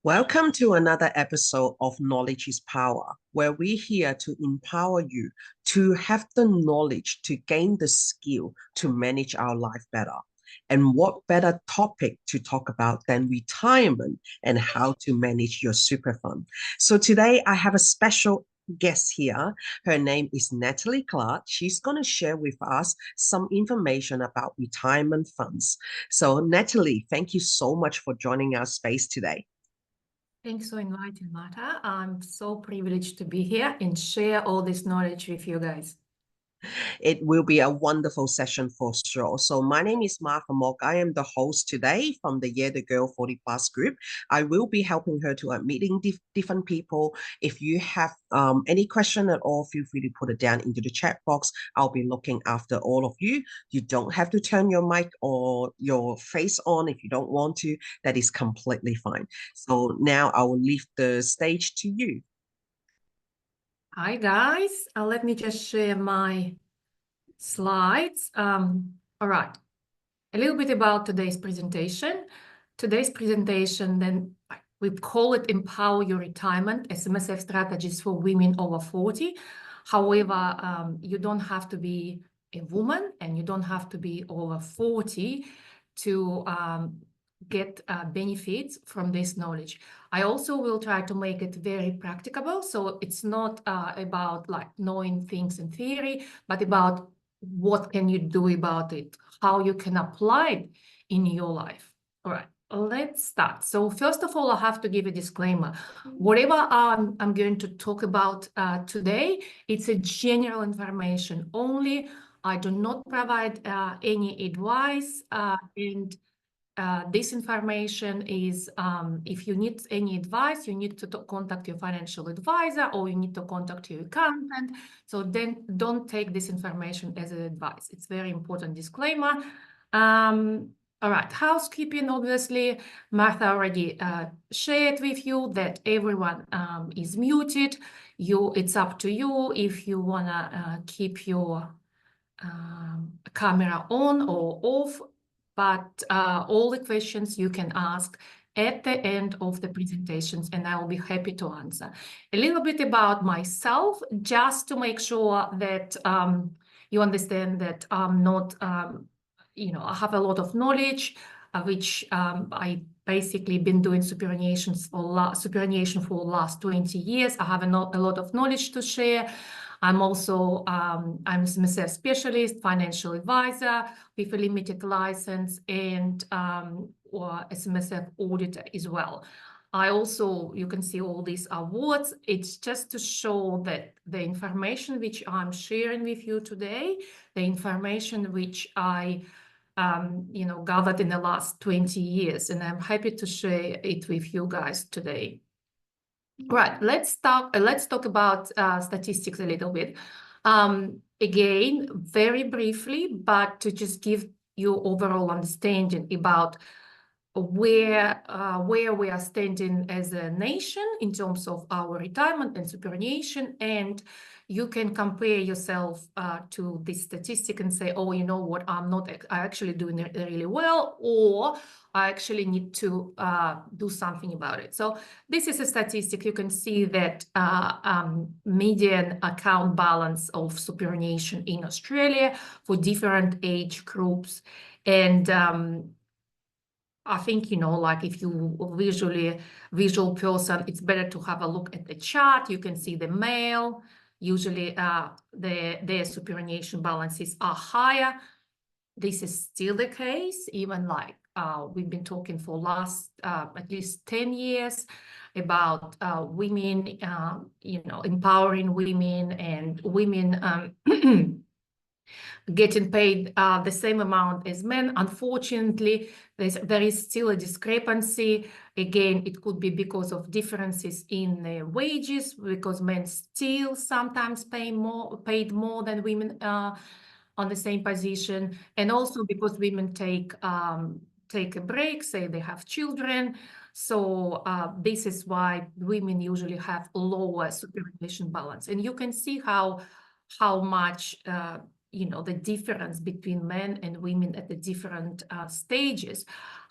Welcome to another episode of Knowledge is Power, where we're here to empower you to have the knowledge to gain the skill to manage our life better. And what better topic to talk about than retirement and how to manage your super fund? So today I have a special guest here. Her name is Natalia Clack. She's going to share with us some information about retirement funds. So Natalie, thank you so much for joining our space today. Thanks for inviting, Marta. I'm so privileged to be here and share all this knowledge with you guys. It will be a wonderful session for sure. So my name is Martha Mock. I am the host today from the Yeah the Girl 40 Plus group. I will be helping her to meeting different people. If you have any question at all, feel free to put it down into the chat box. I'll be looking after all of you. You don't have to turn your mic or your face on if you don't want to. That is completely fine. So now I will leave the stage to you. Hi, guys. Let me just share my slides. All right. A little bit about today's presentation. Today's presentation, then we call it Empower Your Retirement, SMSF Strategies for Women Over 40. However, you don't have to be a woman and you don't have to be over 40 to get benefits from this knowledge. I also will try to make it very practicable. So it's not about like knowing things in theory, but about what can you do about it, how you can apply it in your life. All right, let's start. So first of all, I have to give a disclaimer. Whatever I'm going to talk about today, it's a general information only. I do not provide any advice and this information is, if you need any advice, you need to contact your financial advisor or you need to contact your accountant. So then don't take this information as an advice. It's very important disclaimer. All right, housekeeping, obviously, Martha already shared with you that everyone is muted. It's up to you if you wanna keep your camera on or off. But all the questions you can ask at the end of the presentations, and I will be happy to answer. A little bit about myself, just to make sure that you understand that I'm not, I have a lot of knowledge, which I basically been doing superannuation for the last 20 years. I have a lot of knowledge to share. I'm also I'm SMSF specialist, financial advisor with a limited license, and or SMSF auditor as well. I also, you can see all these awards. It's just to show that the information which I'm sharing with you today, the information which I gathered in the last 20 years, and I'm happy to share it with you guys today. Right, let's talk about statistics a little bit. Again, very briefly, but to just give you overall understanding about where we are standing as a nation in terms of our retirement and superannuation, and you can compare yourself to this statistic and say, oh, you know what, I'm actually doing it really well, or I actually need to do something about it. So this is a statistic. You can see that median account balance of superannuation in Australia for different age groups. And I think, like if you visual person, it's better to have a look at the chart. You can see the male, usually their superannuation balances are higher. This is still the case, even like we've been talking for last at least 10 years about women, empowering women and women getting paid the same amount as men. Unfortunately, there is still a discrepancy. Again, it could be because of differences in wages, because men still sometimes paid more than women on the same position, and also because women take a break, say they have children. So this is why women usually have lower superannuation balance. And you can see how much the difference between men and women at the different stages.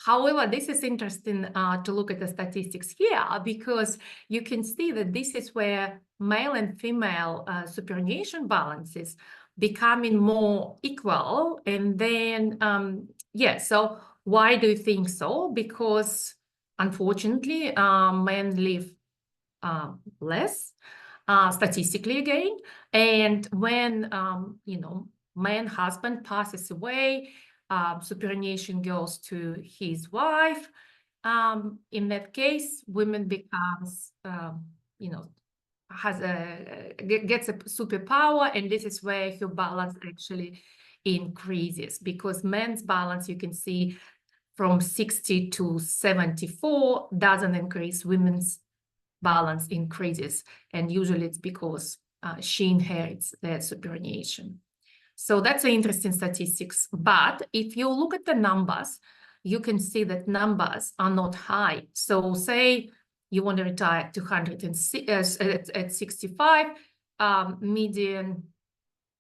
However, this is interesting to look at the statistics here, because you can see that this is where male and female superannuation balances becoming more equal. And then, so why do you think so? Because unfortunately, men live less, statistically again. And when, man husband passes away, superannuation goes to his wife. In that case, women becomes, gets a superpower, and this is where her balance actually increases, because men's balance, you can see, from 60 to 74 doesn't increase, women's balance increases, and usually it's because she inherits their superannuation. So that's an interesting statistics. But if you look at the numbers, you can see that numbers are not high. So say you want to retire at 65, median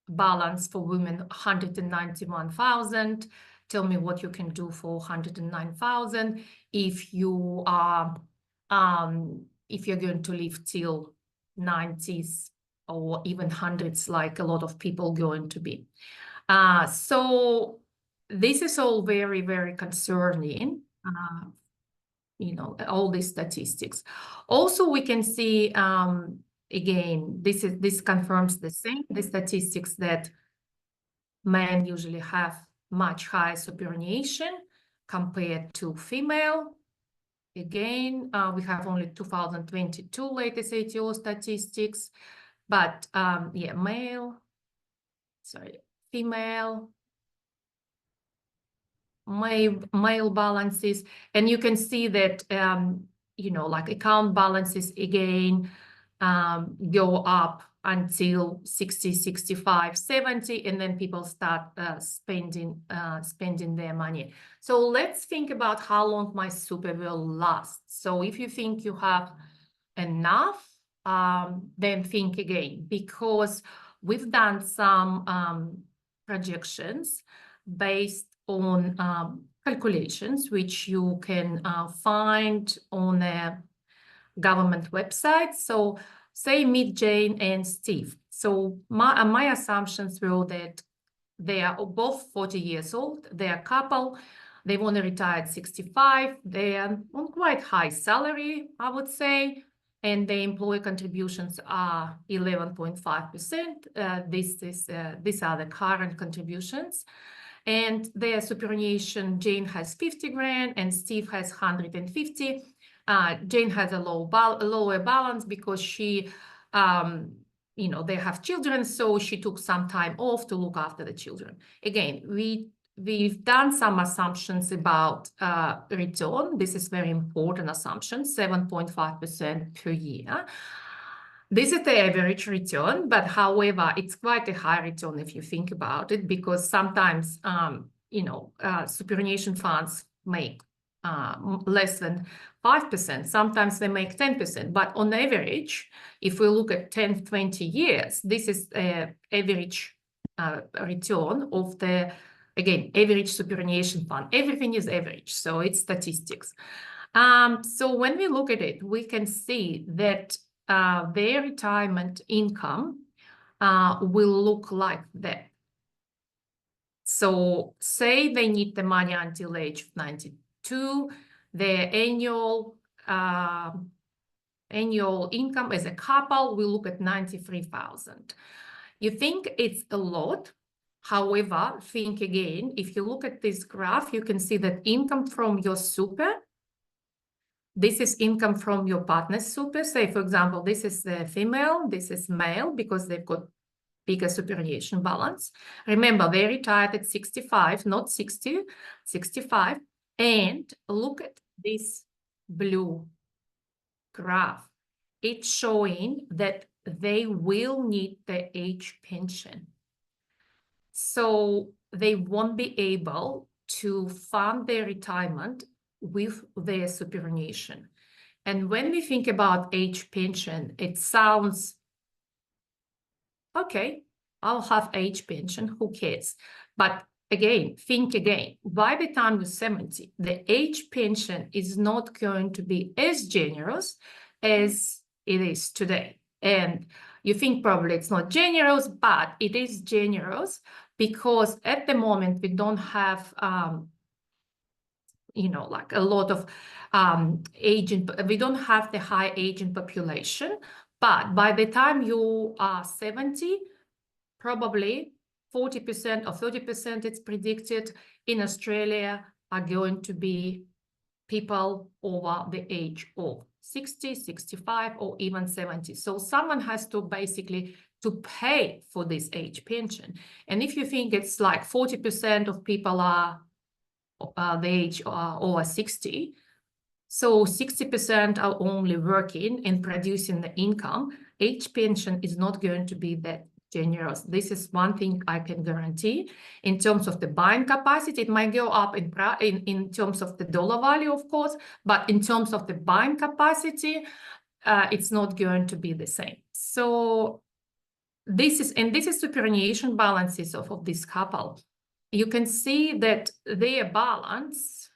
balance for women 191,000. Tell me what you can do for 109,000 if you are if you're going to live till 90s or even hundreds, like a lot of people going to be. So this is all very, very concerning, all these statistics. Also, we can see, again, this confirms the statistics that men usually have much higher superannuation compared to female. Again, we have only 2022 latest ATO statistics, but female, male balances, and you can see that like account balances again go up until 60, 65, 70, and then people start spending their money. So let's think about how long my super will last. So if you think you have enough, then think again, because we've done some projections based on calculations, which you can find on a government website. So say meet Jane and Steve. So my assumptions were that they are both 40 years old, they're a couple, they want to retire at 65, they're on quite high salary, I would say, and the employee contributions are 11.5%. These are the current contributions. And their superannuation, Jane has 50 grand and Steve has 150. Jane has a lower balance because she, they have children, so she took some time off to look after the children. Again, we've done some assumptions about return. This is very important assumption, 7.5% per year. This is the average return, but however, it's quite a high return if you think about it, because sometimes, superannuation funds make less than 5%. Sometimes they make 10%, but on average, if we look at 10, 20 years, this is an average return of the, again, average superannuation fund. Everything is average, so it's statistics. So when we look at it, we can see that their retirement income will look like that. So say they need the money until age of 92, their annual income as a couple will look at 93,000. You think it's a lot. However, think again, if you look at this graph, you can see that income from your super, this is income from your partner's super. Say, for example, this is the female, this is male, because they've got bigger superannuation balance. Remember, they retired at 65, not 60, 65. And look at this blue graph. It's showing that they will need the age pension. So they won't be able to fund their retirement with their superannuation. And when we think about age pension, it sounds okay. I'll have age pension, who cares? But again, think again, by the time you're 70, the age pension is not going to be as generous as it is today. And you think probably it's not generous, but it is generous because at the moment we don't have, like a lot of aging, we don't have the high aging population. But by the time you are 70, probably 40% or 30%, it's predicted, in Australia are going to be people over the age of 60, 65, or even 70. So someone has to basically to pay for this age pension. And if you think it's like 40% of people are the age over 60, so 60% are only working and producing the income, age pension is not going to be that generous. This is one thing I can guarantee. In terms of the buying capacity, it might go up in terms of the dollar value, of course, but in terms of the buying capacity, it's not going to be the same. So this is superannuation balances of this couple. You can see that their balance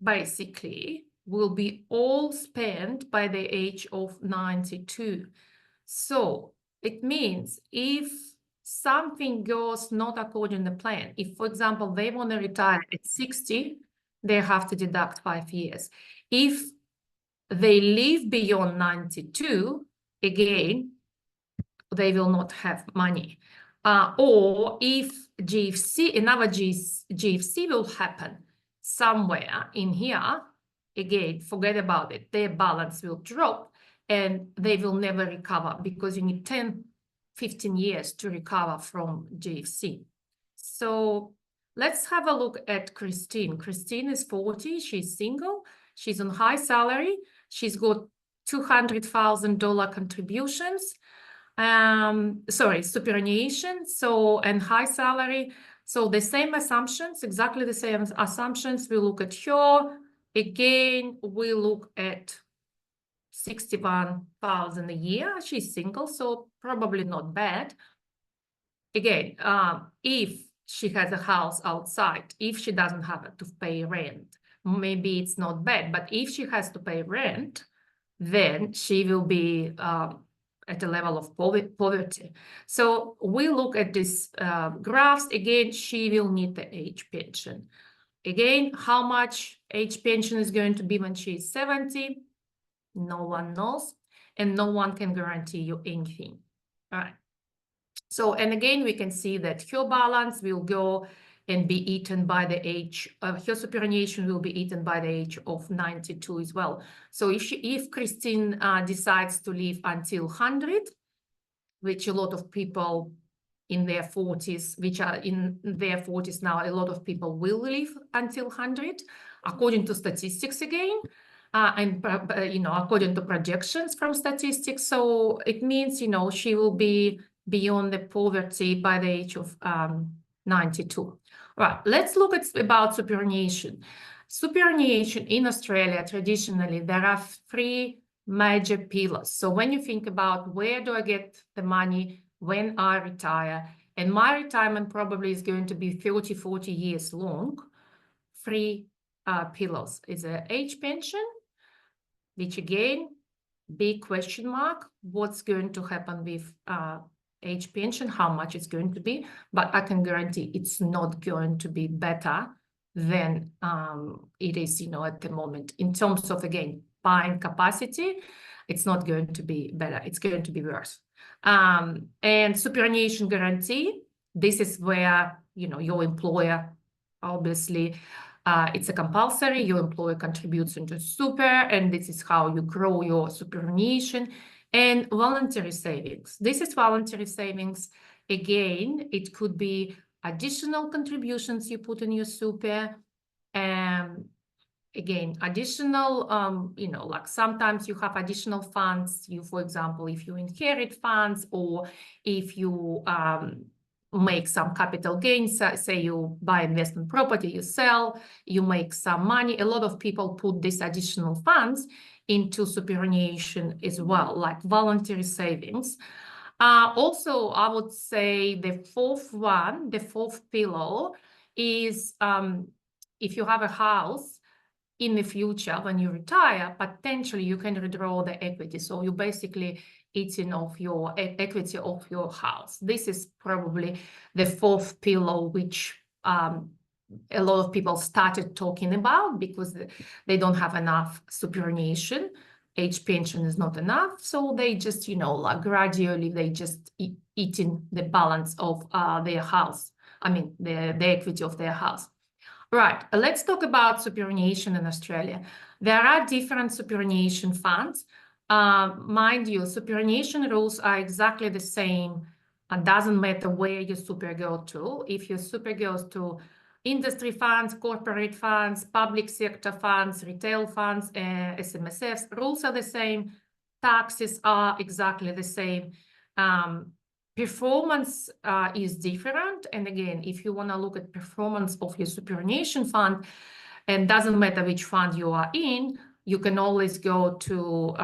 basically will be all spent by the age of 92. So it means if something goes not according to plan, if, for example, they want to retire at 60, they have to deduct 5 years. If they live beyond 92, again, they will not have money. Or if another GFC will happen somewhere in here, again, forget about it. Their balance will drop and they will never recover because you need 10, 15 years to recover from GFC. So let's have a look at Christine. Christine is 40. She's single. She's on high salary. She's got $200,000 contributions. Superannuation, and high salary. So the same assumptions, exactly the same assumptions. We look at her. Again, we look at 61,000 a year. She's single, so probably not bad. Again, if she has a house outside, if she doesn't have to pay rent, maybe it's not bad. But if she has to pay rent, then she will be at a level of poverty. So we look at these graphs. Again, she will need the age pension. Again, how much age pension is going to be when she is 70? No one knows, and no one can guarantee you anything. All right. So, and again, we can see that her balance will go and be eaten by the age, her superannuation will be eaten by the age of 92 as well. So if Christine decides to live until 100, which a lot of people in their 40s, which are in their 40s now, a lot of people will live until 100, according to statistics again, and according to projections from statistics. So it means, she will be beyond the poverty by the age of 92. Right, let's look at about superannuation. Superannuation in Australia, traditionally, there are 3 major pillars. So when you think about where do I get the money when I retire, and my retirement probably is going to be 30, 40 years long, 3 pillars is an age pension, which again, big question mark, what's going to happen with age pension, how much it's going to be, but I can guarantee it's not going to be better than it is, at the moment. In terms of, again, buying capacity, it's not going to be better. It's going to be worse. And superannuation guarantee, this is where, your employer, obviously, it's a compulsory, your employer contributes into super, and this is how you grow your superannuation. And voluntary savings. This is voluntary savings. Again, it could be additional contributions you put in your super. Again, additional, like sometimes you have additional funds. For example, if you inherit funds or if you make some capital gains, say you buy investment property, you sell, you make some money. A lot of people put these additional funds into superannuation as well, like voluntary savings. Also, I would say the fourth one, the fourth pillar is if you have a house in the future when you retire, potentially you can withdraw the equity. So you basically eating off your equity of your house. This is probably the fourth pillar, which a lot of people started talking about because they don't have enough superannuation. Age pension is not enough, so they just, like gradually they just eating the balance of their house. I mean, the equity of their house. Right, let's talk about superannuation in Australia. There are different superannuation funds. Mind you, superannuation rules are exactly the same. It doesn't matter where your super goes to. If your super goes to industry funds, corporate funds, public sector funds, retail funds, SMSFs, rules are the same. Taxes are exactly the same. Performance is different. And again, if you want to look at performance of your superannuation fund, and doesn't matter which fund you are in, you can always go to,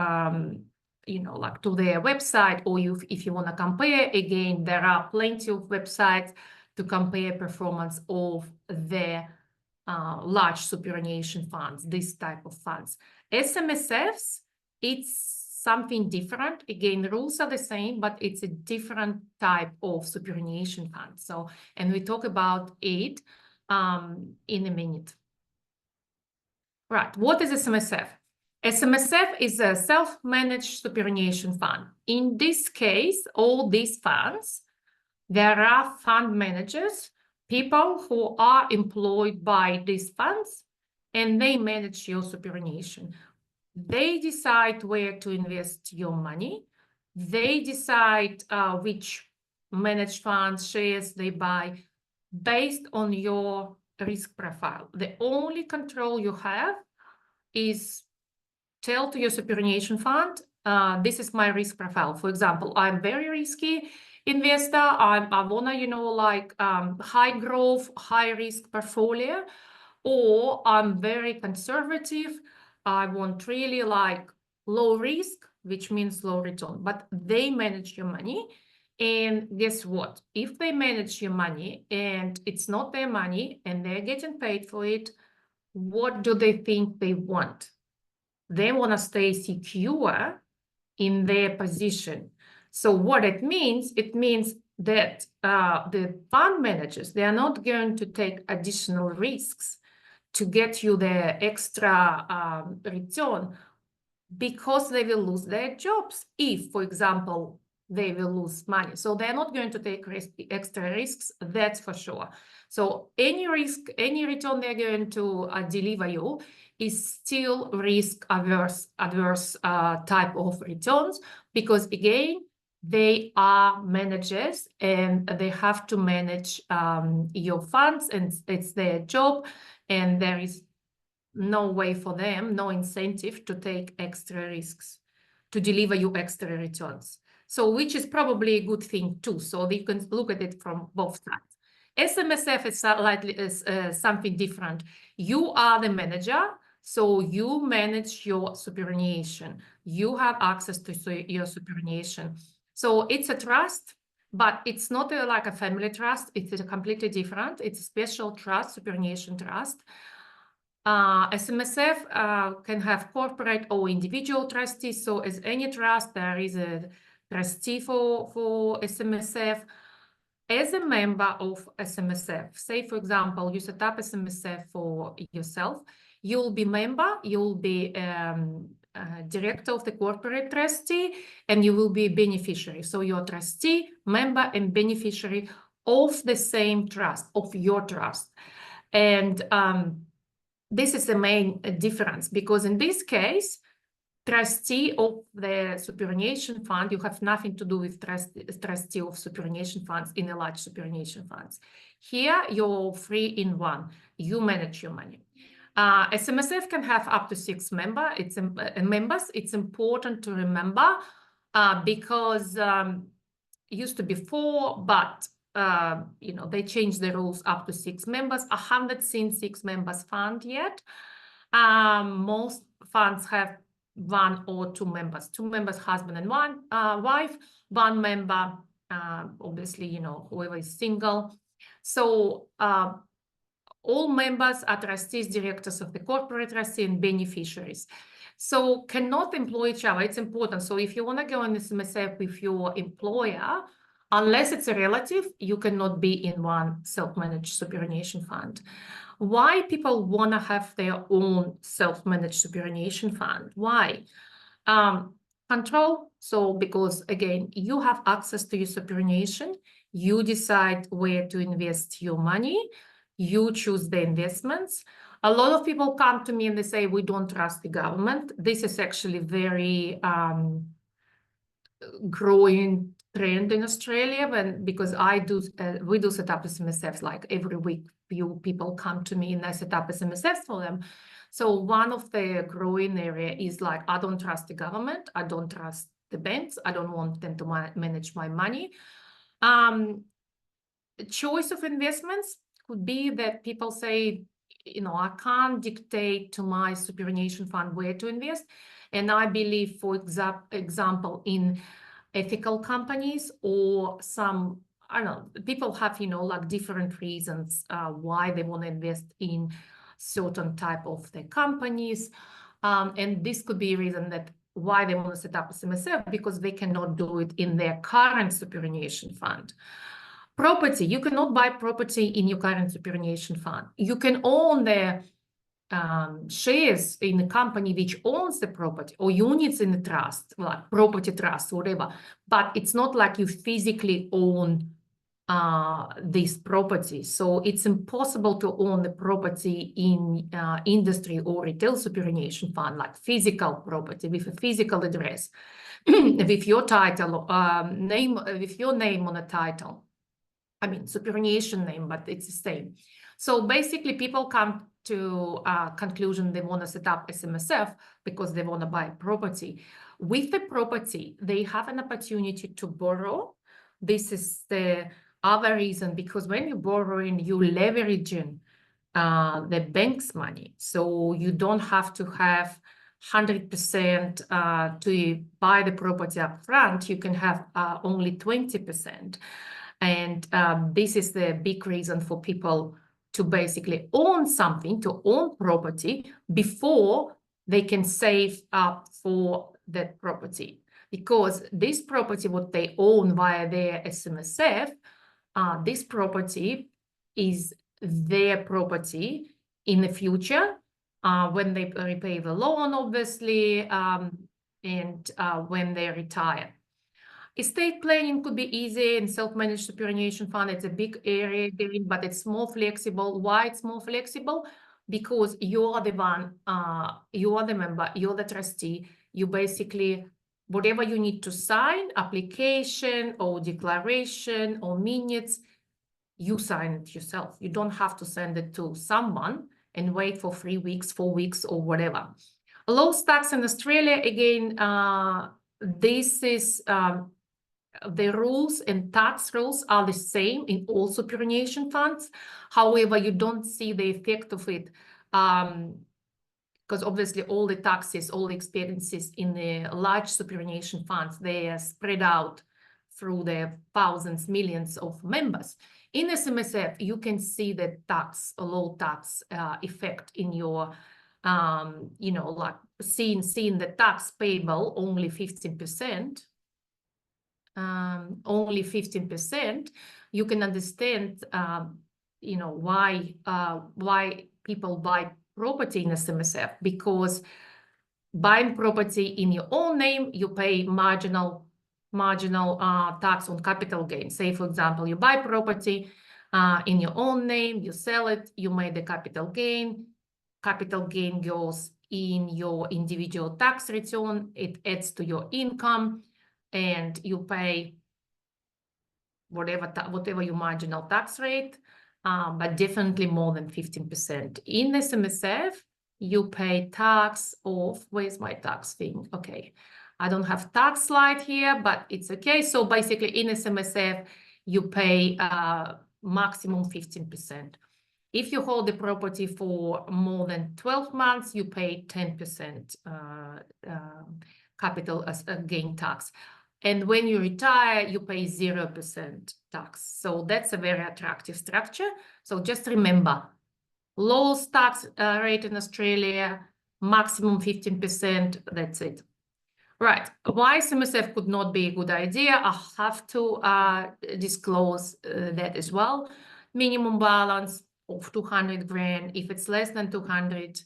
like to their website, or if you want to compare, again, there are plenty of websites to compare performance of their large superannuation funds, this type of funds. SMSFs, it's something different. Again, the rules are the same, but it's a different type of superannuation fund. So, and we talk about it in a minute. Right, what is SMSF? SMSF is a self-managed superannuation fund. In this case, all these funds, there are fund managers, people who are employed by these funds, and they manage your superannuation. They decide where to invest your money. They decide which managed funds, shares they buy based on your risk profile. The only control you have is tell to your superannuation fund, this is my risk profile. For example, I'm very risky investor. I want to, high growth, high risk portfolio, or I'm very conservative. I want really low risk, which means low return, but they manage your money. And guess what? If they manage your money and it's not their money and they're getting paid for it, what do they think they want? They want to stay secure in their position. So what it means that the fund managers, they are not going to take additional risks to get you the extra return, because they will lose their jobs if, for example, they will lose money. So they're not going to take extra risks, that's for sure. So any risk, any return they're going to deliver you is still risk adverse type of returns, because again, they are managers and they have to manage your funds, and it's their job, and there is no way for them, no incentive to take extra risks to deliver you extra returns. So which is probably a good thing too. So you can look at it from both sides. SMSF is slightly something different. You are the manager, so you manage your superannuation. You have access to your superannuation. So it's a trust, but it's not like a family trust. It's completely different. It's a special trust, superannuation trust. SMSF can have corporate or individual trustees. So as any trust, there is a trustee for SMSF. As a member of SMSF, say, for example, you set up SMSF for yourself, you'll be member, you'll be director of the corporate trustee, and you will be beneficiary. So you're trustee, member, and beneficiary of the same trust, of your trust. And this is the main difference, because in this case, trustee of the superannuation fund, you have nothing to do with trustee of superannuation funds in a large superannuation funds. Here, you're free in one. You manage your money. SMSF can have up to 6 members. It's important to remember because it used to be 4, but they changed the rules up to 6 members. I haven't seen 6 members fund yet. Most funds have one or two members. Two members, husband and wife. One member, obviously, you know, whoever is single. So all members are trustees, directors of the corporate trustee, and beneficiaries. So cannot employ each other. It's important. So if you want to go on SMSF with your employer, unless it's a relative, you cannot be in one self-managed superannuation fund. Why people want to have their own self-managed superannuation fund? Why? Control. So because, again, you have access to your superannuation, you decide where to invest your money, you choose the investments. A lot of people come to me and they say, we don't trust the government. This is actually very growing trend in Australia, because we do set up SMSFs like every week. Few people come to me and I set up SMSFs for them. So one of the growing area is like, I don't trust the government, I don't trust the banks, I don't want them to manage my money. Choice of investments could be that people say, you know, I can't dictate to my superannuation fund where to invest. And I believe, for example, in ethical companies or some, I don't know, people have, you know, like different reasons why they want to invest in certain type of the companies. And this could be a reason that why they want to set up a SMSF, because they cannot do it in their current superannuation fund. Property, you cannot buy property in your current superannuation fund. You can own the shares in a company which owns the property, or units in the trust, like property trust, whatever. But it's not like you physically own this property. So it's impossible to own the property in industry or retail superannuation fund, like physical property with a physical address, with your title, name, with your name on a title. I mean, superannuation name, but it's the same. So basically, people come to a conclusion they want to set up SMSF because they want to buy property. With the property, they have an opportunity to borrow. This is the other reason, because when you're borrowing, you're leveraging the bank's money. So you don't have to have 100% to buy the property up front. You can have only 20%. And this is the big reason for people to basically own something, to own property before they can save up for that property. Because this property, what they own via their SMSF, this property is their property in the future when they repay the loan, obviously, and when they retire. Estate planning could be easy in self-managed superannuation fund. It's a big area, but it's more flexible. Why it's more flexible? Because you are the one, you are the member, you're the trustee. You basically, whatever you need to sign, application or declaration or minutes, you sign it yourself. You don't have to send it to someone and wait for 3 weeks, 4 weeks, or whatever. Low tax in Australia, again, this is the rules and tax rules are the same in all superannuation funds. However, you don't see the effect of it because obviously all the taxes, all the expenses in the large superannuation funds, they are spread out through the thousands, millions of members. In SMSF, you can see the tax, a low tax effect in your, you know, like seeing the tax payable only 15%. Only 15%, you can understand, you know, why people buy property in SMSF, because buying property in your own name, you pay marginal tax on capital gain. Say, for example, you buy property in your own name, you sell it, you made the capital gain. Capital gain goes in your individual tax return, it adds to your income, and you pay whatever your marginal tax rate, but definitely more than 15%. In SMSF, you pay tax of, where's my tax thing? Okay, I don't have tax slide here, but it's okay. So basically in SMSF, you pay maximum 15%. If you hold the property for more than 12 months, you pay 10% capital gain tax. And when you retire, you pay 0% tax. So that's a very attractive structure. So just remember, lowest tax rate in Australia, maximum 15%, that's it. Right, why SMSF could not be a good idea? I have to disclose that as well. Minimum balance of 200 grand. If it's less than 200,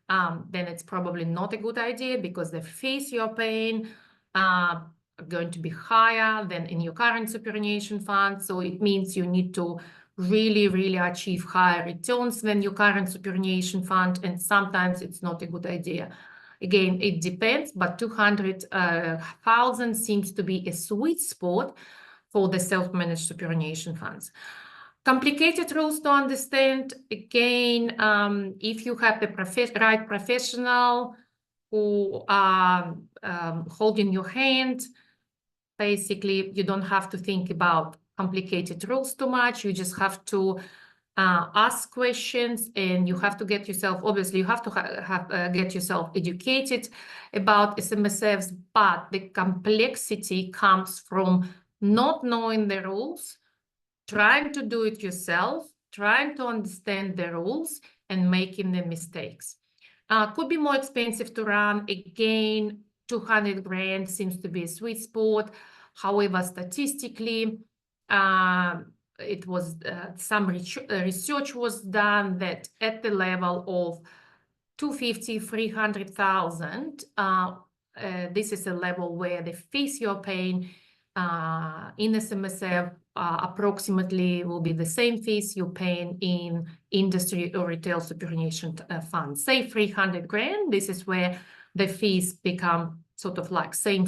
then it's probably not a good idea because the fees you're paying are going to be higher than in your current superannuation fund. So it means you need to really, really achieve higher returns than your current superannuation fund. And sometimes it's not a good idea. Again, it depends, but 200,000 seems to be a sweet spot for the self-managed superannuation funds. Complicated rules to understand. Again, if you have the right professional who are holding your hand, basically you don't have to think about complicated rules too much. You just have to ask questions, and you have to get yourself, obviously you have to get yourself educated about SMSFs, but the complexity comes from not knowing the rules, trying to do it yourself, trying to understand the rules and making the mistakes. Could be more expensive to run. Again, 200 grand seems to be a sweet spot. However, statistically, it was some research was done that at the level of 250, 300,000, this is a level where the fees you're paying in SMSF approximately will be the same fees you're paying in industry or retail superannuation funds. Say 300 grand, this is where the fees become sort of like same,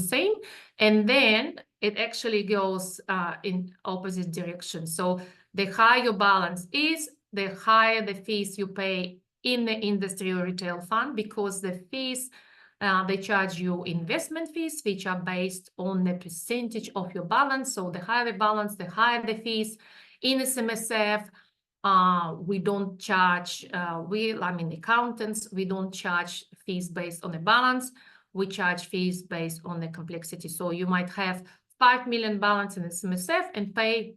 and then it actually goes in opposite direction. So the higher your balance is, the higher the fees you pay in the industry or retail fund, because the fees, they charge you investment fees, which are based on the percentage of your balance. So the higher the balance, the higher the fees. In SMSF, we don't charge, accountants, we don't charge fees based on the balance. We charge fees based on the complexity. So you might have 5 million balance in SMSF and pay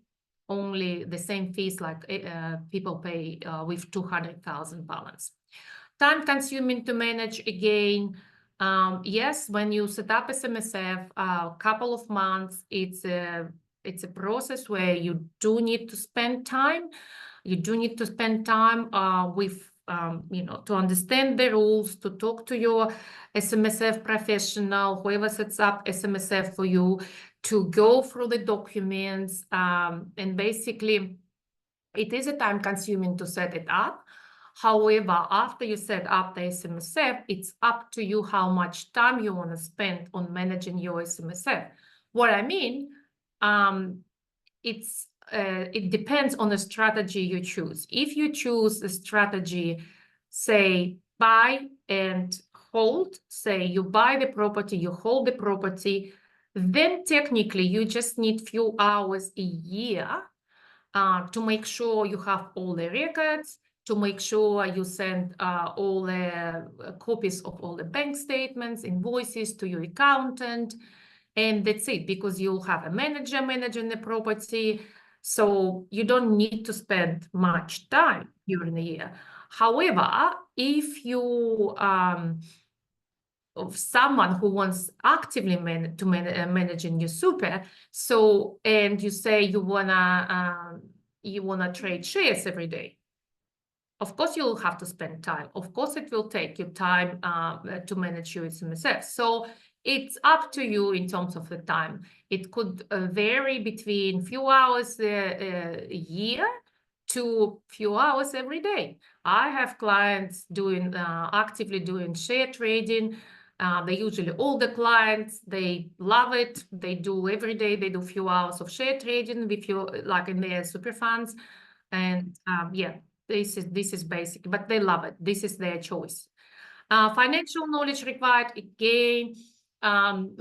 only the same fees like people pay with 200,000 balance. Time consuming to manage, again, yes, when you set up SMSF, a couple of months, it's a process where you do need to spend time. You do need to spend time with, to understand the rules, to talk to your SMSF professional, whoever sets up SMSF for you, to go through the documents. And basically, it is a time consuming to set it up. However, after you set up the SMSF, it's up to you how much time you want to spend on managing your SMSF. What I mean, it depends on the strategy you choose. If you choose a strategy, say, buy and hold, say you buy the property, you hold the property, then technically you just need few hours a year to make sure you have all the records, to make sure you send all the copies of all the bank statements, invoices to your accountant, and that's it, because you'll have a manager managing the property. So you don't need to spend much time during the year. However, if you of someone who wants actively managing your super, so, and you say you wanna trade shares every day, of course you'll have to spend time. Of course it will take you time to manage your SMSF. So it's up to you in terms of the time. It could vary between few hours a year to few hours every day. I have clients doing actively doing share trading. They usually older clients, they love it. They do every day, they do a few hours of share trading with you, like in their super funds. And yeah, this is basic, but they love it. This is their choice. Financial knowledge required, again,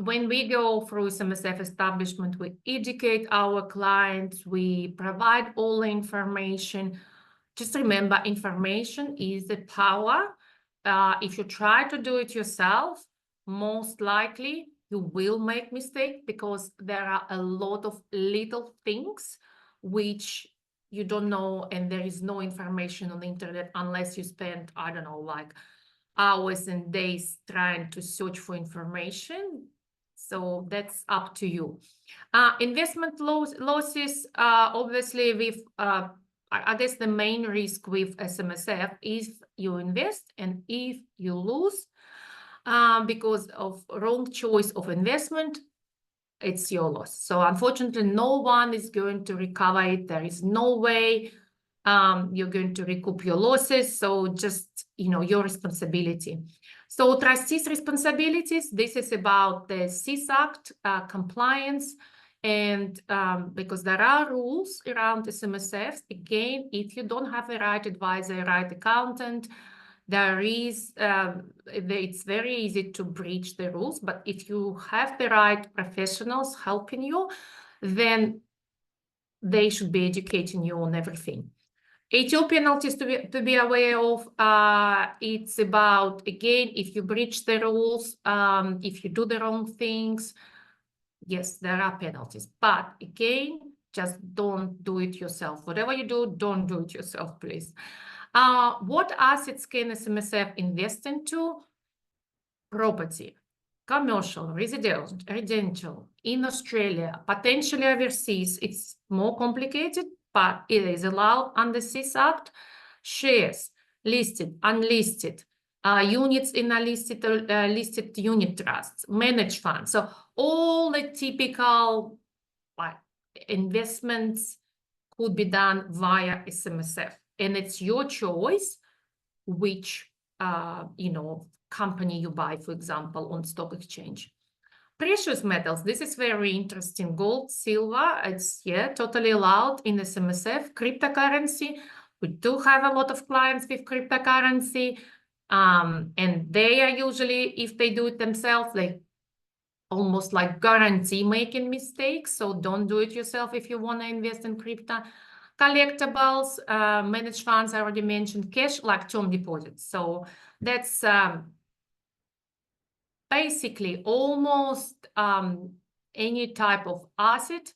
when we go through SMSF establishment, we educate our clients, we provide all the information. just remember, information is the power. If you try to do it yourself, most likely you will make mistakes because there are a lot of little things which you don't know, and there is no information on the internet unless you spend, I don't know, like hours and days trying to search for information. So that's up to you. Investment losses, obviously, with I guess the main risk with SMSF is you invest and if you lose because of wrong choice of investment, it's your loss. So unfortunately, no one is going to recover it. There is no way you're going to recoup your losses. So just, your responsibility. So trustees' responsibilities, this is about the SIS Act compliance. And because there are rules around SMSFs, again, if you don't have a right advisor, a right accountant, it's very easy to breach the rules. But if you have the right professionals helping you, then they should be educating you on everything. 8 penalties to be aware of. It's about, again, if you breach the rules, if you do the wrong things, yes, there are penalties. But again, just don't do it yourself. Whatever you do, don't do it yourself, please. What assets can SMSF invest into? Property, commercial, residential, in Australia, potentially overseas. It's more complicated, but it is allowed under SIS Act. Shares, listed, unlisted, units in a listed unit trusts, managed funds. So all the typical investments could be done via SMSF. And it's your choice which, company you buy, for example, on stock exchange. Precious metals, this is very interesting. Gold, silver, it's totally allowed in SMSF. Cryptocurrency, we do have a lot of clients with cryptocurrency, and they are usually, if they do it themselves, they almost like guarantee making mistakes. So don't do it yourself if you want to invest in crypto. Collectibles, managed funds, I already mentioned. Cash, like term deposits. So that's basically almost any type of asset.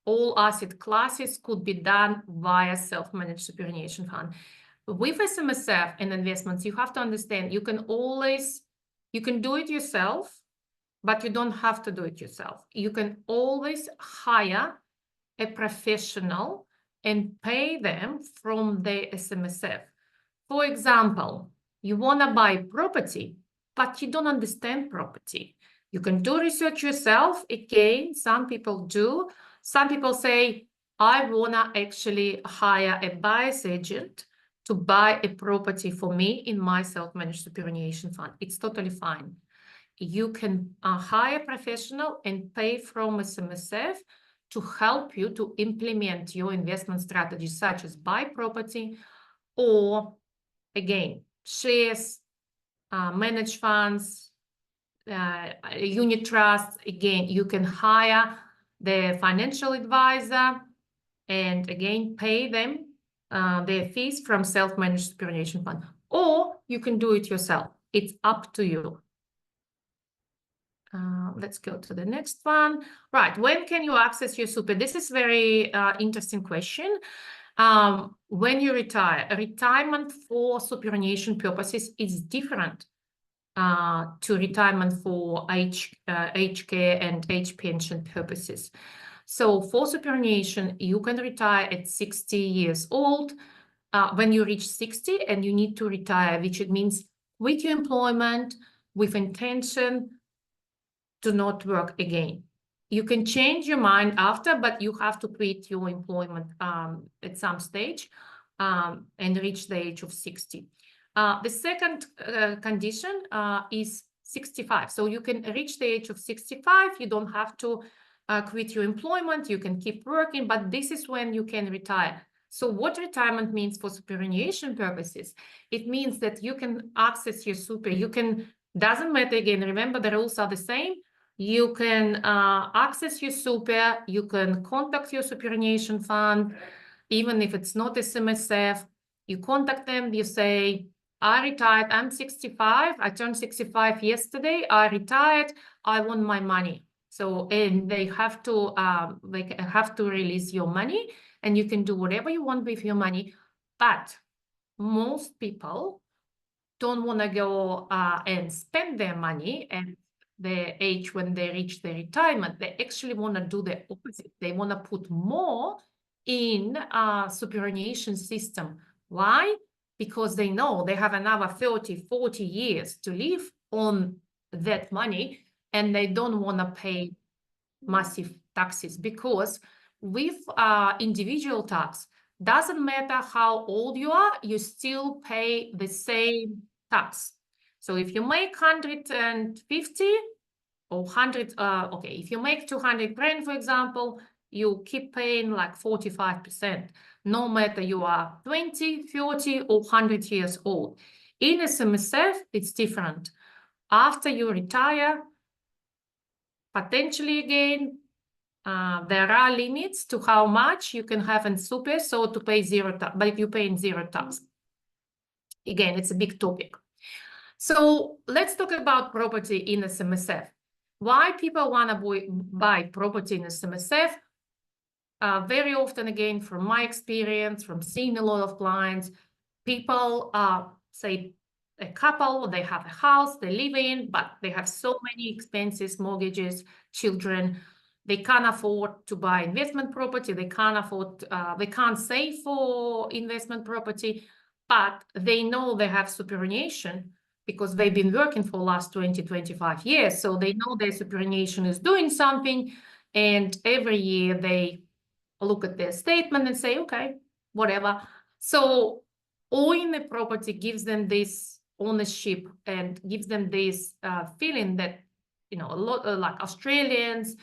All asset classes could be done via self-managed superannuation fund. With SMSF and investments, you have to understand you can do it yourself, but you don't have to do it yourself. You can always hire a professional and pay them from the SMSF. For example, you want to buy property, but you don't understand property. You can do research yourself. Again, some people do. Some people say, I want to actually hire a buyer's agent to buy a property for me in my self-managed superannuation fund. It's totally fine. You can hire a professional and pay from SMSF to help you to implement your investment strategies, such as buy property or, again, shares, managed funds, unit trusts. Again, you can hire the financial advisor and, again, pay them their fees from self-managed superannuation fund. Or you can do it yourself. It's up to you. Let's go to the next one. Right, when can you access your super? This is very interesting question. When you retire, retirement for superannuation purposes is different to retirement for age care and age pension purposes. So for superannuation, you can retire at 60 years old. When you reach 60 and you need to retire, which it means quit your employment with intention to not work again. You can change your mind after, but you have to quit your employment at some stage and reach the age of 60. The second condition is 65. So you can reach the age of 65. You don't have to quit your employment. You can keep working, but this is when you can retire. So what retirement means for superannuation purposes? It means that you can access your super. You can, doesn't matter again, remember the rules are the same. You can access your super, you can contact your superannuation fund, even if it's not SMSF, You contact them, you say, I retired, I'm 65, I turned 65 yesterday, I retired, I want my money. So, and they have to release your money, and you can do whatever you want with your money. But most people don't want to go and spend their money at the age when they reach their retirement. They actually want to do the opposite. They want to put more in a superannuation system. Why? Because they know they have another 30, 40 years to live on that money, and they don't want to pay massive taxes, because with individual tax, doesn't matter how old you are, you still pay the same tax. So if you make 150 or 100, okay, if you make 200 grand, for example, you keep paying like 45%, no matter you are 20, 30 or 100 years old. In SMSF, it's different. After you retire, potentially again, there are limits to how much you can have in super, so to pay zero tax, but you pay in zero tax. Again, it's a big topic. So let's talk about property in SMSF. Why people want to buy property in SMSF? Very often, again, from my experience, from seeing a lot of clients, people say a couple, they have a house they live in, but they have so many expenses, mortgages, children. They can't afford to buy investment property. They can't afford, they can't save for investment property, but they know they have superannuation because they've been working for the last 20, 25 years. So they know their superannuation is doing something. And every year they look at their statement and say, okay, whatever. So owning the property gives them this ownership and gives them this feeling that, you know, a lot like Australians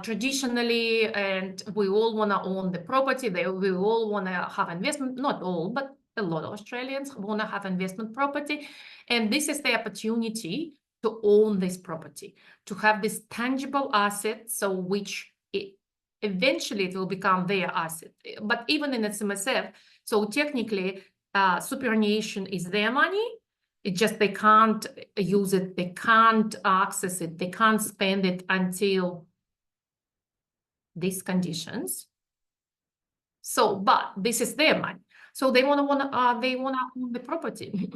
traditionally, and we all want to own the property. We all want to have investment, not all, but a lot of Australians want to have investment property. And this is the opportunity to own this property, to have this tangible asset, so which eventually it will become their asset. But even in SMSF, so technically superannuation is their money. It's just they can't use it, they can't access it, they can't spend it until these conditions. So, but this is their money. So they want to own the property.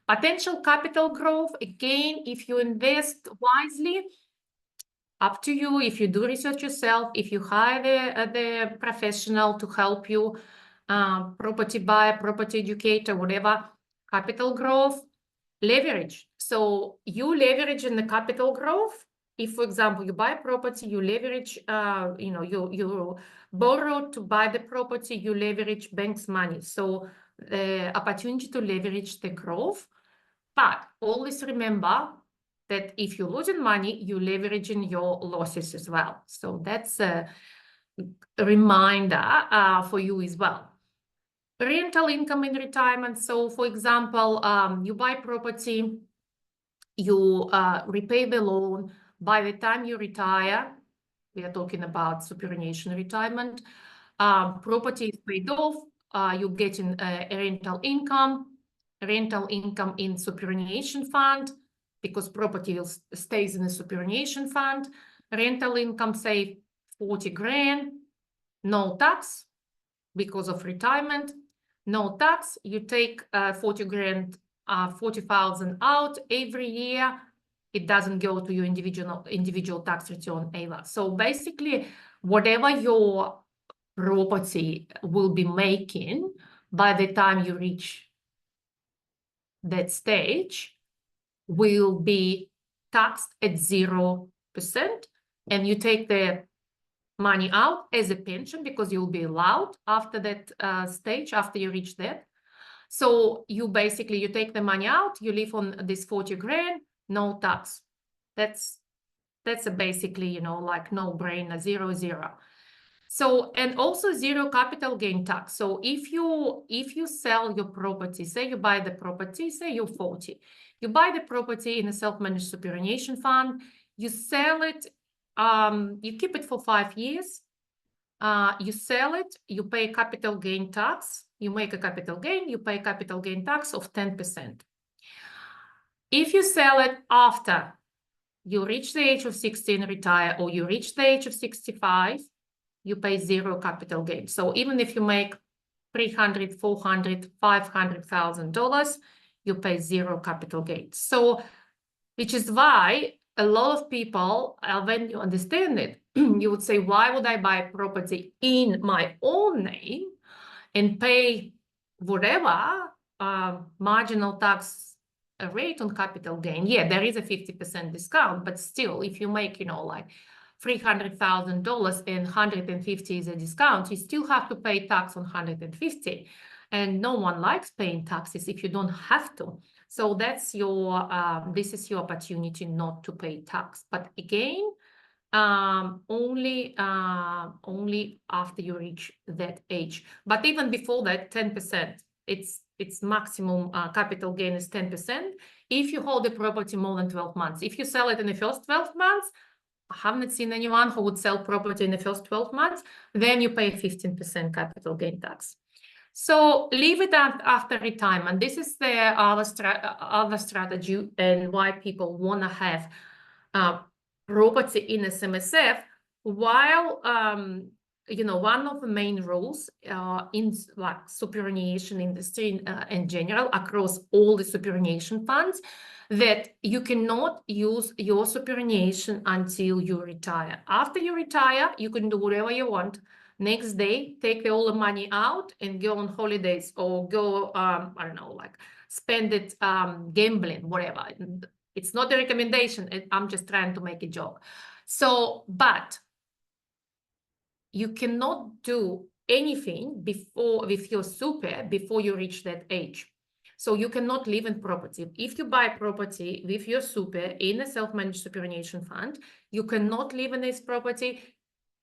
Potential capital growth, again, if you invest wisely, up to you. If you do research yourself, if you hire the professional to help you, property buyer, property educator, whatever, capital growth, leverage. So you leverage in the capital growth. If, for example, you buy a property, you leverage, you know, you borrow to buy the property, you leverage bank's money. So the opportunity to leverage the growth. But always remember that if you're losing money, you're leveraging your losses as well. So that's a reminder for you as well. Rental income in retirement. So for example, you buy property, you repay the loan. By the time you retire, we are talking about superannuation retirement, property is paid off, you get in a rental income in superannuation fund, because property stays in the superannuation fund. Rental income, say 40 grand, no tax because of retirement, no tax. You take 40 grand, 40,000 out every year. It doesn't go to your individual tax return either. So basically, whatever your property will be making by the time you reach that stage will be taxed at 0%, and you take the money out as a pension because you'll be allowed after that stage, after you reach that. So you basically, you take the money out, you live on this 40 grand, no tax. That's a basically, you know, like no brainer, 0. So, and also zero capital gain tax. So if you sell your property, say you buy the property, say you're 40, you buy the property in a self-managed superannuation fund, you sell it, you keep it for 5 years, you sell it, you pay capital gain tax you make a capital gain, you pay capital gain tax of 10%. If you sell it after you reach the age of 16, retire, or you reach the age of 65, you pay zero capital gain. So even if you make $300,000, $400,000, $500,000, you pay zero capital gain. So, which is why a lot of people, when you understand it, you would say, why would I buy property in my own name and pay whatever marginal tax rate on capital gain? Yeah, there is a 50% discount, but still, if you make, like $300,000 and 150 is a discount, you still have to pay tax on 150. And no one likes paying taxes if you don't have to. So that's this is your opportunity not to pay tax. But again, only after you reach that age. But even before that, 10%. Its maximum capital gain is 10% if you hold the property more than 12 months. If you sell it in the first 12 months, I haven't seen anyone who would sell property in the first 12 months, then you pay 15% capital gain tax. So leave it after retirement. This is the other strategy and why people want to have property in SMSF, while one of the main rules in superannuation industry in general across all the superannuation funds, that you cannot use your superannuation until you retire. After you retire, you can do whatever you want. Next day, take all the money out and go on holidays or go, I don't know, spend it gambling, whatever. It's not a recommendation. I'm just trying to make a joke. So, but you cannot do anything with your super before you reach that age. So you cannot live in property. If you buy property with your super in a self-managed superannuation fund, you cannot live in this property.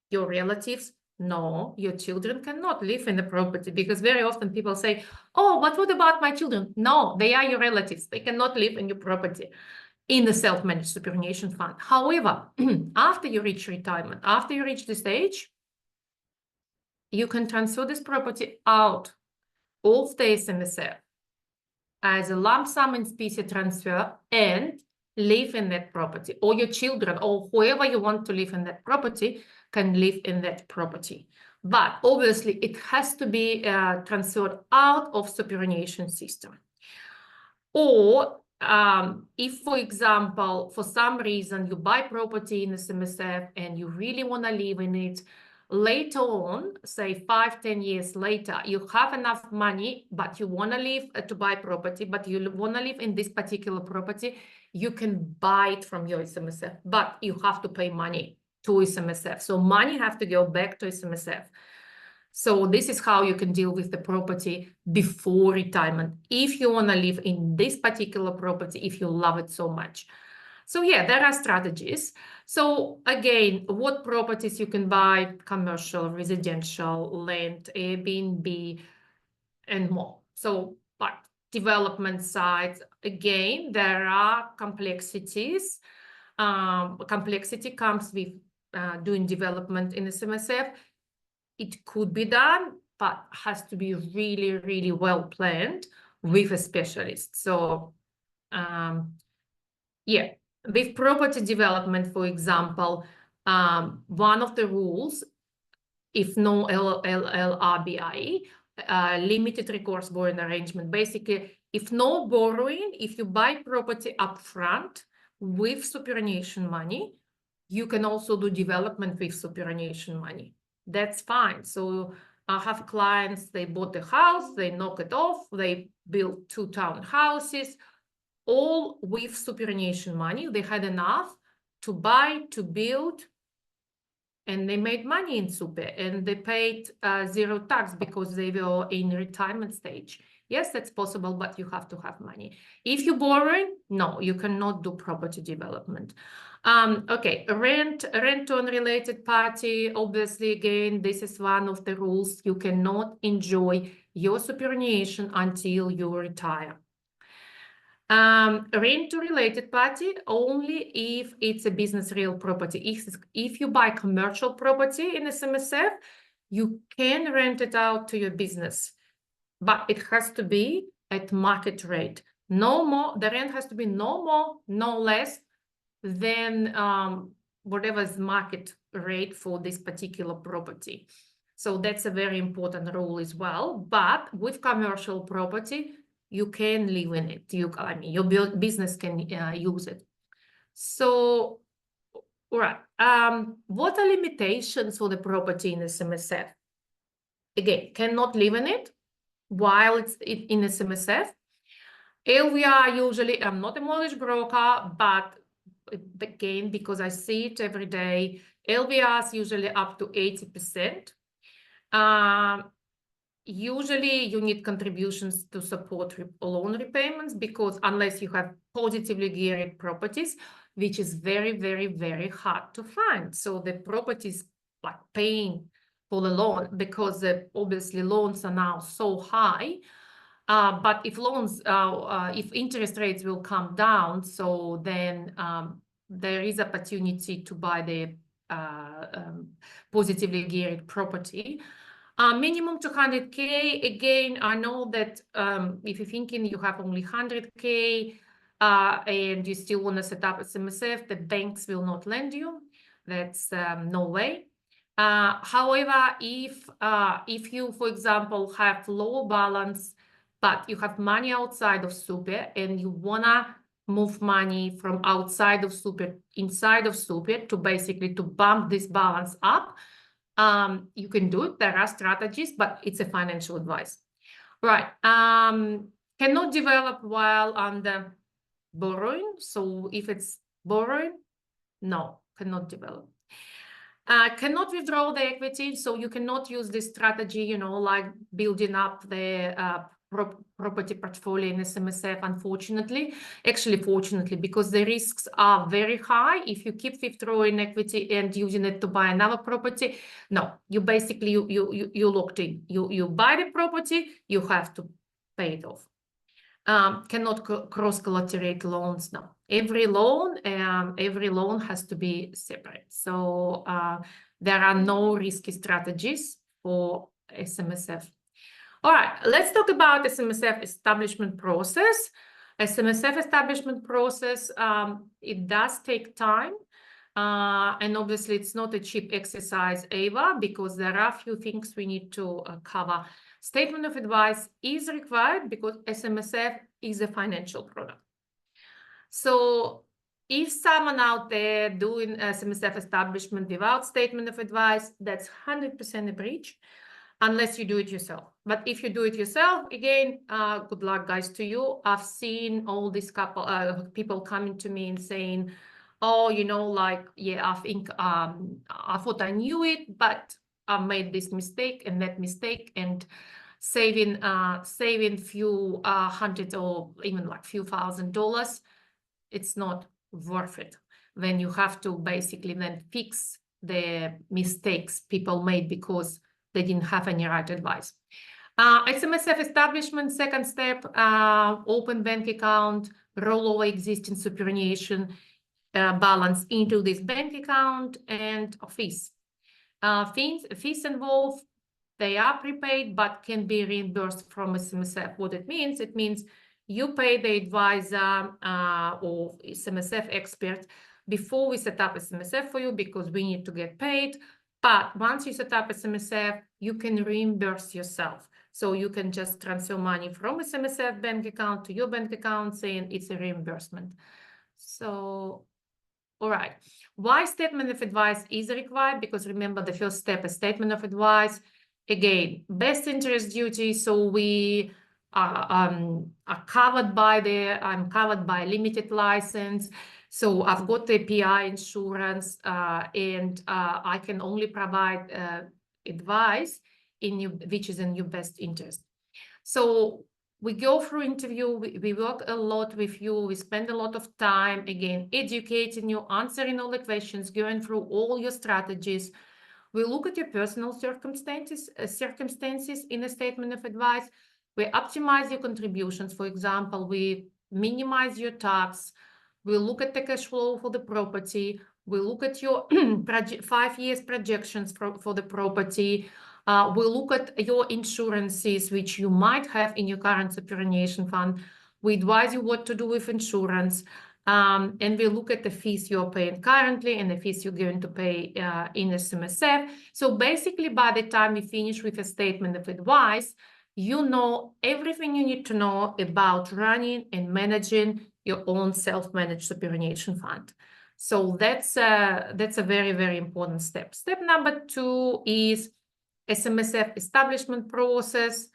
Your relatives, no, your children cannot live in the property, because very often people say, oh, but what about my children? No, they are your relatives. They cannot live in your property in the self-managed superannuation fund. However, after you reach retirement, after you reach this age, you can transfer this property out of the SMSF as a lump sum in specie transfer and live in that property, or your children or whoever you want to live in that property can live in that property. But obviously it has to be transferred out of superannuation system. Or if, for example, for some reason you buy property in the SMSF and you really want to live in it, later on, say 5-10 years later, you have enough money, but you want to live to buy property, but you want to live in this particular property, you can buy it from your SMSF, but you have to pay money to SMSF. So money have to go back to SMSF. So this is how you can deal with the property before retirement, if you want to live in this particular property, if you love it so much. So yeah, there are strategies. So again, what properties you can buy: commercial, residential, land, Airbnb, and more. So, but development sites, again, there are complexities. Complexity comes with doing development in SMSF. It could be done, but has to be really, really well planned with a specialist. So, yeah, with property development, for example, one of the rules, if no LRBI, limited recourse borrowing arrangement, basically, if no borrowing, if you buy property upfront with superannuation money, you can also do development with superannuation money. That's fine. So I have clients, they bought the house, they knock it off, they built 2 townhouses, all with superannuation money. They had enough to buy, to build, and they made money in super, and they paid zero tax because they were in retirement stage. Yes, that's possible, but you have to have money. If you're borrowing, no, you cannot do property development. Okay, rent to unrelated party. Obviously, again, this is one of the rules. You cannot enjoy your superannuation until you retire. Rent to related party only if it's a business real property. If you buy commercial property in SMSF, you can rent it out to your business. but it has to be at market rate. No more, the rent has to be no more, no less than whatever is market rate for this particular property. So that's a very important rule as well. But with commercial property, you can live in it. I mean, your business can use it. So, all right. What are limitations for the property in SMSF? Again, cannot live in it while it's in SMSF. LVR usually, I'm not a mortgage broker, but again, because I see it every day, LVR is usually up to 80%. Usually you need contributions to support loan repayments, because unless you have positively geared properties, which is very, very, very hard to find. So the properties like paying for the loan, because obviously loans are now so high. But if loans, if interest rates will come down, so then there is opportunity to buy the positively geared property. Minimum 200K. Again, I know that if you're thinking you have only 100K and you still want to set up a SMSF, the banks will not lend you. That's no way. However, if you, for example, have low balance, but you have money outside of super and you wanna move money from outside of super inside of super to basically to bump this balance up, you can do it. There are strategies, but it's a financial advice. Right. Cannot develop while under borrowing. So if it's borrowing, no, cannot develop. Cannot withdraw the equity, so you cannot use this strategy, you know, like building up the property portfolio in SMSF, unfortunately. Actually, fortunately, because the risks are very high. If you keep withdrawing equity and using it to buy another property, no, you basically, you locked in. You buy the property, you have to pay it off. Cannot cross-collaterate loans, no. Every loan has to be separate. So there are no risky strategies for SMSF. All right, let's talk about SMSF establishment process. SMSF establishment process, it does take time. And obviously it's not a cheap exercise either, because there are a few things we need to cover. Statement of advice is required because SMSF is a financial product. So if someone out there doing SMSF establishment without statement of advice, that's 100% a breach, unless you do it yourself. But if you do it yourself, again, good luck, guys, to you. I've seen all these people coming to me and saying, oh, you know, like, yeah, I think I thought I knew it, but I made this mistake and that mistake, and saving few hundred or even like few $1,000s, it's not worth it when you have to basically then fix the mistakes people made because they didn't have any right advice. SMSF establishment, second step, open bank account, roll over existing superannuation balance into this bank account, and fees. Fees involved, they are prepaid, but can be reimbursed from SMSF. What it means you pay the advisor or SMSF expert before we set up SMSF for you, because we need to get paid. But once you set up SMSF, you can reimburse yourself. So you can just transfer money from SMSF bank account to your bank account, saying it's a reimbursement. So, all right. Why statement of advice is required? Because remember, the first step is statement of advice. Again, best interest duty. So we are covered by I'm covered by limited license. So I've got the PI insurance, and I can only provide advice which is in your best interest. So we go through interview, we work a lot with you, we spend a lot of time, again, educating you, answering all the questions, going through all your strategies. We look at your personal circumstances in a statement of advice. We optimize your contributions. For example, we minimize your tax. We look at the cash flow for the property. We look at your 5 years projections for the property. We look at your insurances, which you might have in your current superannuation fund. We advise you what to do with insurance. And we look at the fees you're paying currently and the fees you're going to pay in SMSF. So basically, by the time you finish with a statement of advice, you know everything you need to know about running and managing your own self-managed superannuation fund. So that's a very, very important step. Step number 2 is SMSF establishment process.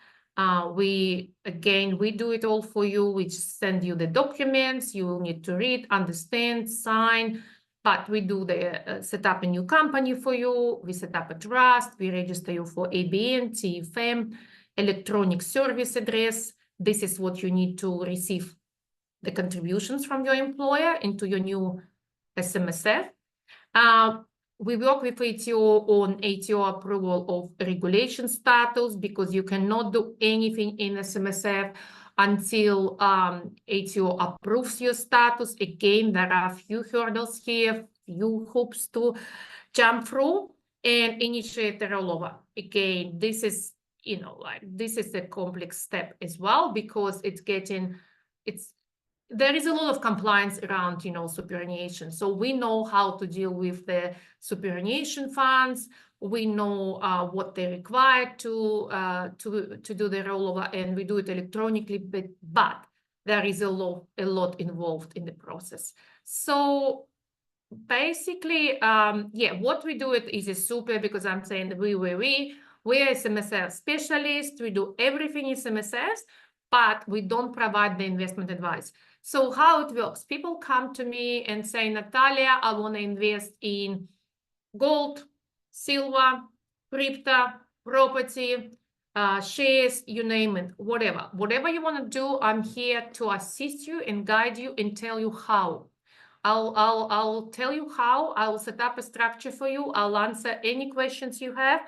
We do it all for you. We just send you the documents you will need to read, understand, sign. But we do the set up a new company for you. We set up a trust. We register you for ABN, TFM, electronic service address. This is what you need to receive the contributions from your employer into your new SMSF. We work with ATO on ATO approval of regulation status, because you cannot do anything in SMSF until ATO approves your status. Again, there are a few hurdles here, few hoops to jump through and initiate the rollover. Again, this is, this is a complex step as well, because there is a lot of compliance around, superannuation. So we know how to deal with the superannuation funds. We know what they're required to do the rollover, and we do it electronically. But there is a lot involved in the process. So basically, what we do it is super, because I'm saying we're SMSF specialists. We do everything in SMSFs, but we don't provide the investment advice. So how it works, people come to me and say, Natalia, I want to invest in gold, silver, crypto, property, shares, you name it, whatever you want to do. I'm here to assist you and guide you and tell you how. I'll tell you how. I'll set up a structure for you. I'll answer any questions you have,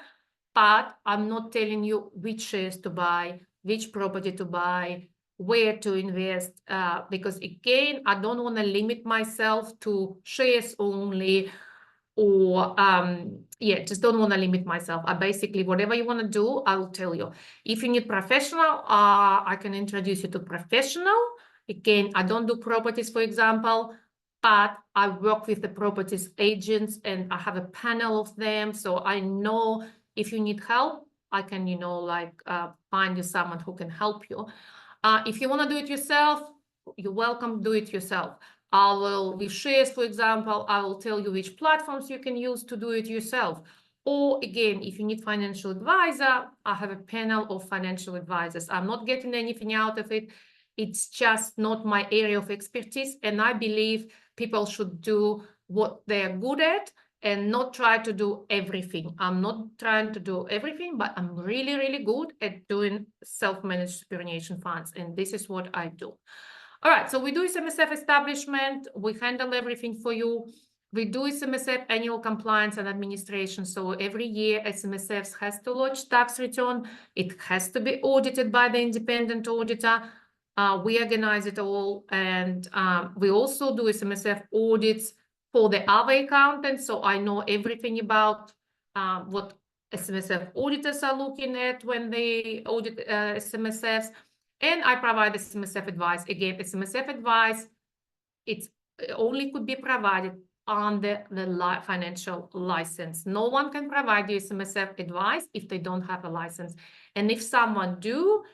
but I'm not telling you which shares to buy, which property to buy, where to invest, because again, I don't want to limit myself to shares only, or just don't want to limit myself. I basically, whatever you want to do, I'll tell you. If you need professional, I can introduce you to professional. Again, I don't do properties, for example, but I work with the properties agents and I have a panel of them. So I know if you need help, I can, find you someone who can help you. If you want to do it yourself, you're welcome to do it yourself. With shares, for example, I will tell you which platforms you can use to do it yourself. Or again, if you need financial advisor, I have a panel of financial advisors. I'm not getting anything out of it. It's just not my area of expertise. And I believe people should do what they're good at and not try to do everything. I'm not trying to do everything, but I'm really, really good at doing self-managed superannuation funds. And this is what I do. All right, so we do SMSF establishment. We handle everything for you. We do SMSF annual compliance and administration. So every year, SMSF has to lodge tax return. It has to be audited by the independent auditor. We organize it all. And we also do SMSF audits for the other accountants. So I know everything about what SMSF auditors are looking at when they audit SMSFs. And I provide SMSF advice. Again, SMSF advice, it only could be provided under the financial license. No one can provide you SMSF advice if they don't have a license. And if someone do,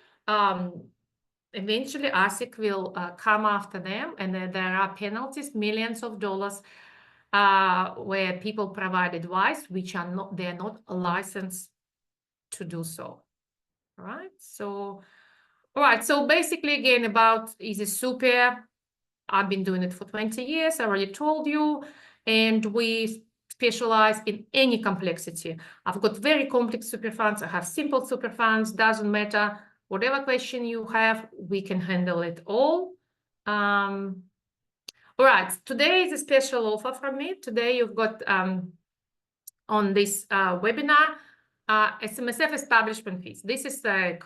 eventually ASIC will come after them, and there are penalties, millions of dollars, where people provide advice which they're not licensed to do so. All right, so basically, again, about Easy Super, I've been doing it for 20 years, I already told you, and we specialize in any complexity. I've got very complex super funds, I have simple super funds, doesn't matter. Whatever question you have, we can handle it all. All right, today is a special offer from me. Today you've got on this webinar, SMSF establishment fees. This is like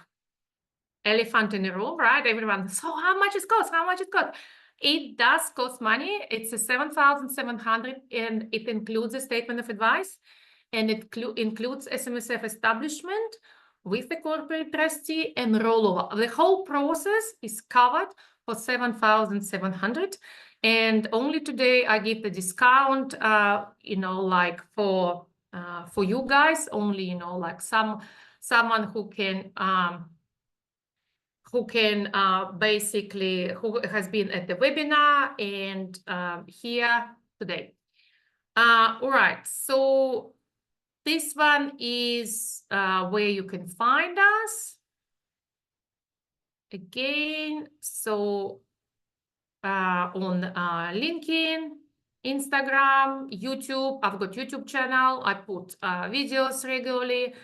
elephant in the room, right? Everyone, so how much it costs? How much it costs? It does cost money. It's a $7,700 and it includes a statement of advice. and it includes SMSF establishment with the corporate trustee and rollover. The whole process is covered for 7,700, and only today I give the discount, like for you guys, only, like someone who can basically, who has been at the webinar and here today. All right, so this one is where you can find us. Again, so on LinkedIn, Instagram, YouTube. I've got YouTube channel. I put videos regularly.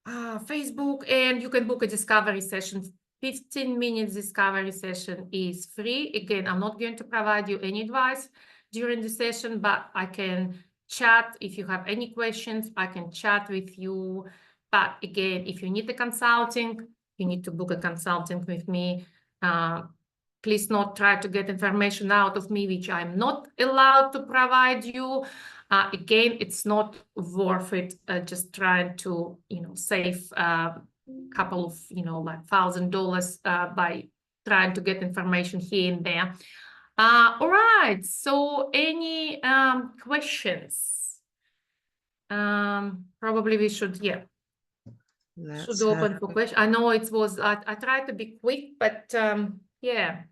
Facebook, and you can book a discovery session. 15 minutes discovery session is free. Again, I'm not going to provide you any advice during the session, but I can chat. If you have any questions, I can chat with you. But again, if you need the consulting, you need to book a consulting with me. Please not try to get information out of me, which I'm not allowed to provide you. Again, it's not worth it just trying to, save a couple of, like $1,000 by trying to get information here and there. All right, so any questions? Probably we should, should open for questions. I know it was, I tried to be quick, but yeah.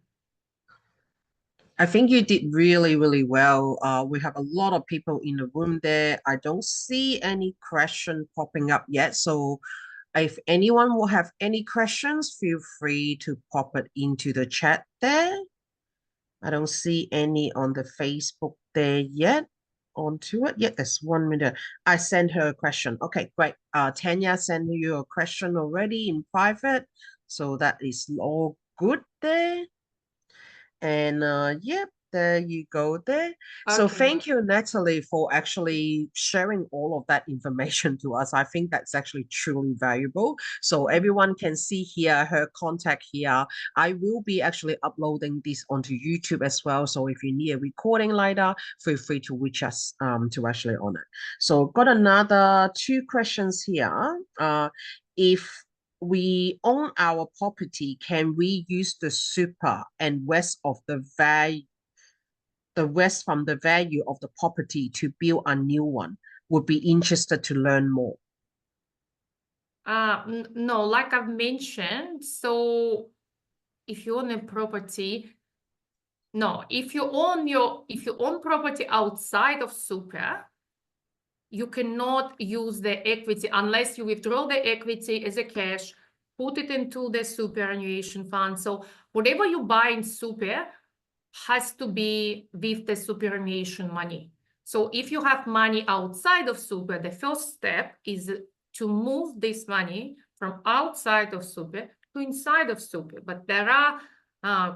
I think you did really, really well. We have a lot of people in the room there. I don't see any question popping up yet. So if anyone will have any questions, feel free to pop it into the chat there. I don't see any on the Facebook there yet. Onto it. Yeah, there's 1 minute. I sent her a question. Okay, great. Tanya sent you a question already in private. So that is all good there. And yep, there you go there. So thank you, Natalie, for actually sharing all of that information to us. I think that's actually truly valuable. So everyone can see here her contact here. I will be actually uploading this onto YouTube as well. So if you need a recording later, feel free to reach us to actually on it. So got another 2 questions here. If we own our property, can we use the super and rest of the rest from the value of the property to build a new one? Would be interested to learn more. No, like I've mentioned, so if you own a property, no, if you own property outside of super, you cannot use the equity unless you withdraw the equity as a cash, put it into the superannuation fund. So whatever you buy in super has to be with the superannuation money. So if you have money outside of super, the first step is to move this money from outside of super to inside of super. But there are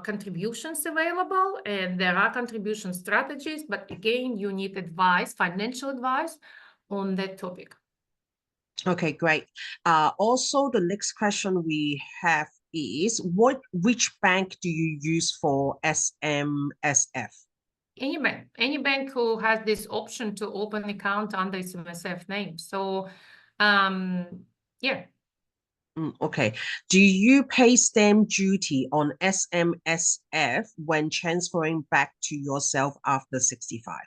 contributions available and there are contribution strategies, but again, you need advice, financial advice on that topic. Okay, great. Also, the next question we have is, which bank do you use for SMSF? Any bank who has this option to open an account under SMSF name. So, yeah. Okay. Do you pay stamp duty on SMSF when transferring back to yourself after 65?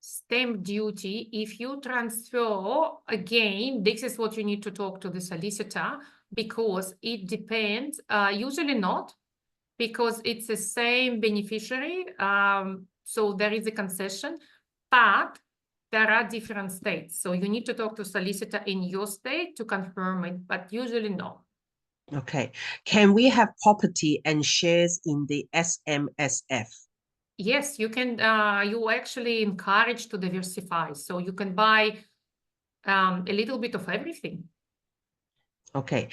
Stamp duty, if you transfer, again, this is what you need to talk to the solicitor, because it depends, usually not, because it's the same beneficiary, so there is a concession, but there are different states. So you need to talk to solicitor in your state to confirm it, but usually no. Okay. Can we have property and shares in the SMSF? Yes, you can. You actually encouraged to diversify. So you can buy a little bit of everything. Okay.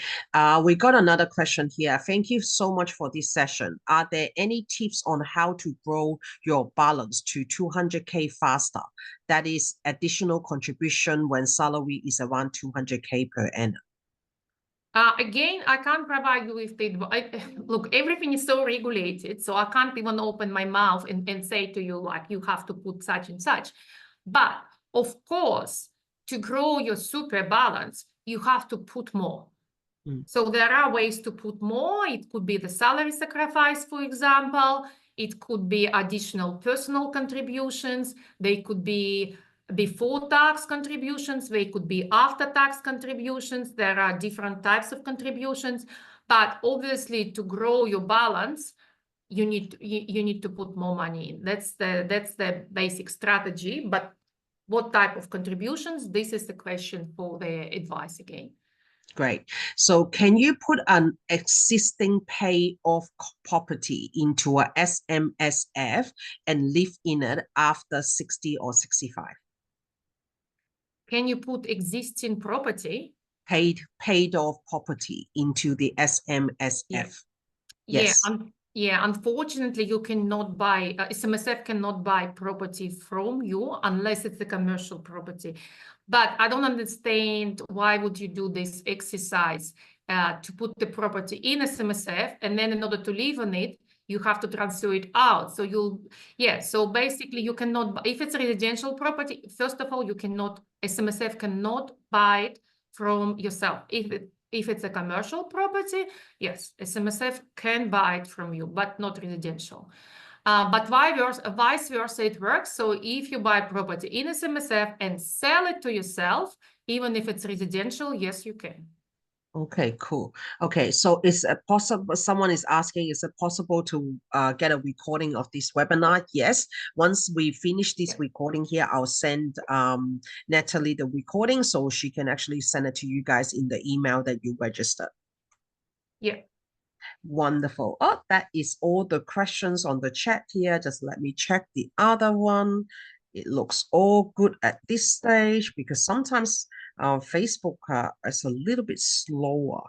We got another question here. Thank you so much for this session. Are there any tips on how to grow your balance to 200K faster? That is additional contribution when salary is around 200K per annum. Again, I can't provide you with the look, everything is so regulated, so I can't even open my mouth and say to you, like, you have to put such and such. But of course, to grow your super balance, you have to put more. So there are ways to put more. It could be the salary sacrifice, for example. It could be additional personal contributions. They could be before tax contributions. They could be after tax contributions. There are different types of contributions. But obviously, to grow your balance, you need to put more money in. That's the basic strategy. But what type of contributions? This is the question for the advice again. Great. So can you put an existing pay-off property into a SMSF and live in it after 60 or 65? Can you put existing property? Paid off property into the SMSF? Yes. Yeah, unfortunately, you cannot buy, SMSF cannot buy property from you unless it's a commercial property. But I don't understand why would you do this exercise to put the property in SMSF, and then in order to live on it, you have to transfer it out. So so basically you cannot, if it's a residential property, first of all, you cannot, SMSF cannot buy it from yourself. If it's a commercial property, yes, SMSF can buy it from you, but not residential. But vice versa, it works. So if you buy property in SMSF and sell it to yourself, even if it's residential, yes, you can. Okay, cool. Okay, so is it possible, someone is asking, is it possible to get a recording of this webinar? Yes. Once we finish this recording here, I'll send Natalie the recording so she can actually send it to you guys in the email that you registered. Yeah. Wonderful. Oh, that is all the questions on the chat here. Just let me check the other one. It looks all good at this stage because sometimes Facebook is a little bit slower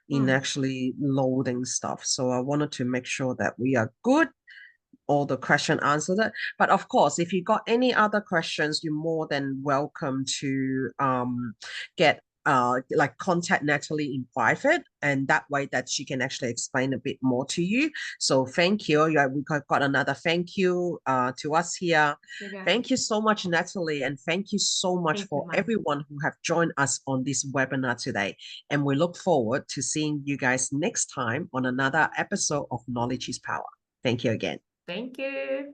in actually loading stuff. So I wanted to make sure that we are good. All the question answered. But of course, if you got any other questions, you're more than welcome to get like contact Natalie in private, and that way that she can actually explain a bit more to you. So thank you. We got another thank you to us here. Thank you so much, Natalie, and thank you so much for everyone who have joined us on this webinar today. And we look forward to seeing you guys next time on another episode of Knowledge is Power. Thank you again. Thank you.